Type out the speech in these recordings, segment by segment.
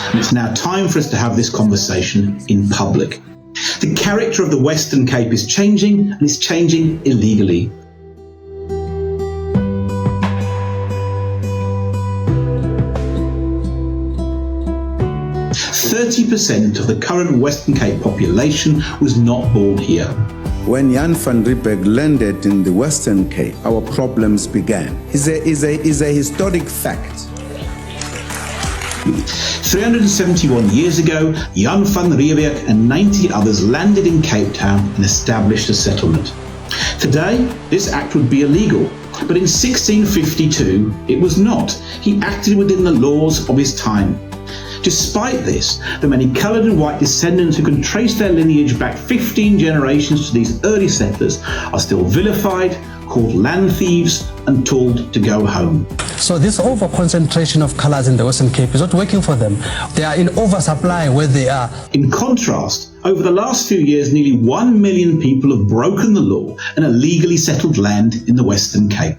and it's now time for us to have this conversation in public. The character of the Western Cape is changing, and it's changing illegally. %30 of the current Western Cape population was not born here. When Jan van Riebeeck landed in the Western Cape, our problems began. It's a historic fact. 371 years ago, Jan van Riebeeck and 90 others landed in Cape Town and established a settlement. Today, this act would be illegal, but in 1652, it was not. He acted within the laws of his time. Despite this, the many coloured and white descendants who can trace their lineage back 15 generations to these early settlers are still vilified, called land thieves, and told to go home. So this over-concentration of colours in the Western Cape is not working for them. They are in oversupply where they are. In contrast, over the last few years, nearly 1 million people have broken the law and illegally settled land in the Western Cape.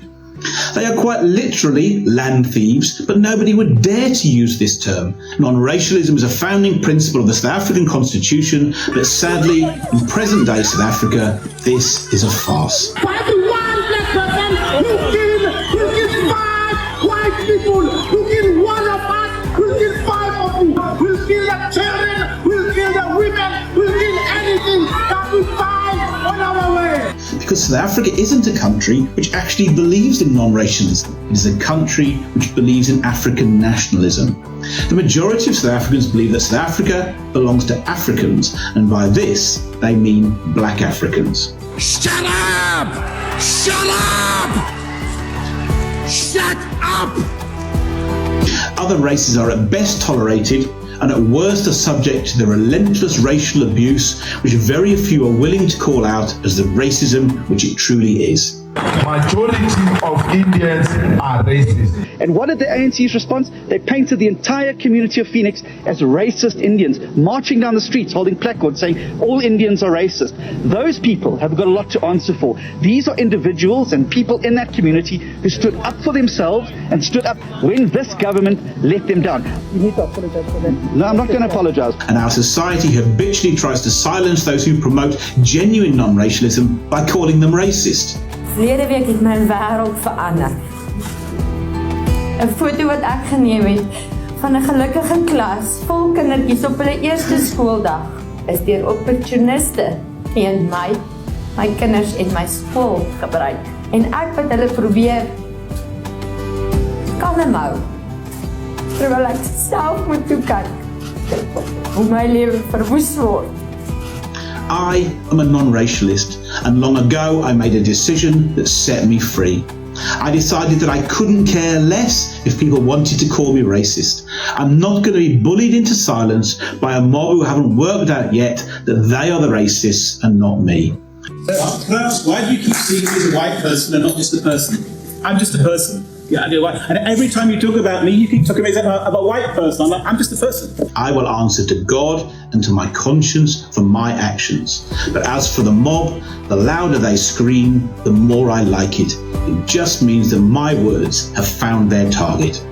They are quite literally land thieves, but nobody would dare to use this term. Non-racialism is a founding principle of the South African Constitution, but sadly, in present-day South Africa, this is a farce. For every one black person, you kill 5 white people. You kill one of us, we'll kill 5 of you. We'll kill the children, we'll kill the women, we'll kill anything that we find on our way. Because South Africa isn't a country which actually believes in non-racialism. It is a country which believes in African nationalism. The majority of South Africans believe that South Africa belongs to Africans, and by this, they mean black Africans. Shut up! Shut up! Shut up! Other races are at best tolerated, and at worst are subject to the relentless racial abuse which very few are willing to call out as the racism which it truly is. Majority of Indians are racist. And what did the ANC's response? They painted the entire community of Phoenix as racist Indians, marching down the streets holding placards saying all Indians are racist. Those people have got a lot to answer for. These are individuals and people in that community who stood up for themselves and stood up when this government let them down. You need to apologize for that. No, I'm not going to apologize. And our society habitually tries to silence those who promote genuine non-racialism by calling them racist. Verlede week het my wêreld verander. 'n Foto wat ek geneem het van 'n gelukkige klas vol kindertjies op hulle eerste skooldag is deur opportuniste teen my kinders en my skool gebruik. En ek wat hulle probeer kalm hou. Terwyl ek self moet toe kyk hoe my lewe verwoes word. I am a non-racialist, and long ago I made a decision that set me free. I decided that I couldn't care less if people wanted to call me racist. I'm not going to be bullied into silence by a mob who haven't worked out yet that they are the racists and not me. Why do you keep seeing me as a white person and not just a person? I'm just a person. Yeah, and every time you talk about me, you keep talking about a white person. I'm just a person. I will answer to God and to my conscience for my actions. But as for the mob, the louder they scream, the more I like it. It just means that my words have found their target.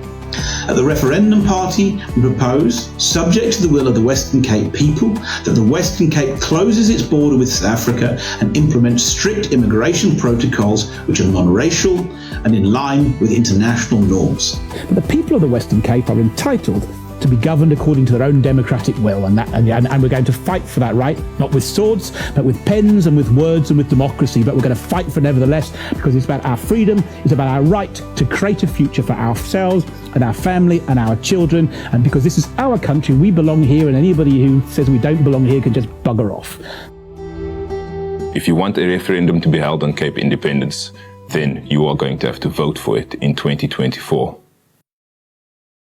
At the Referendum Party, we propose, subject to the will of the Western Cape people, that the Western Cape closes its border with South Africa and implements strict immigration protocols which are non-racial and in line with international norms. But the people of the Western Cape are entitled to be governed according to their own democratic will, and we're going to fight for that right, not with swords, but with pens and with words and with democracy, but we're going to fight for it nevertheless, because it's about our freedom, it's about our right to create a future for ourselves and our family and our children, and because this is our country, we belong here, and anybody who says we don't belong here can just bugger off. If you want a referendum to be held on Cape independence, then you are going to have to vote for it in 2024.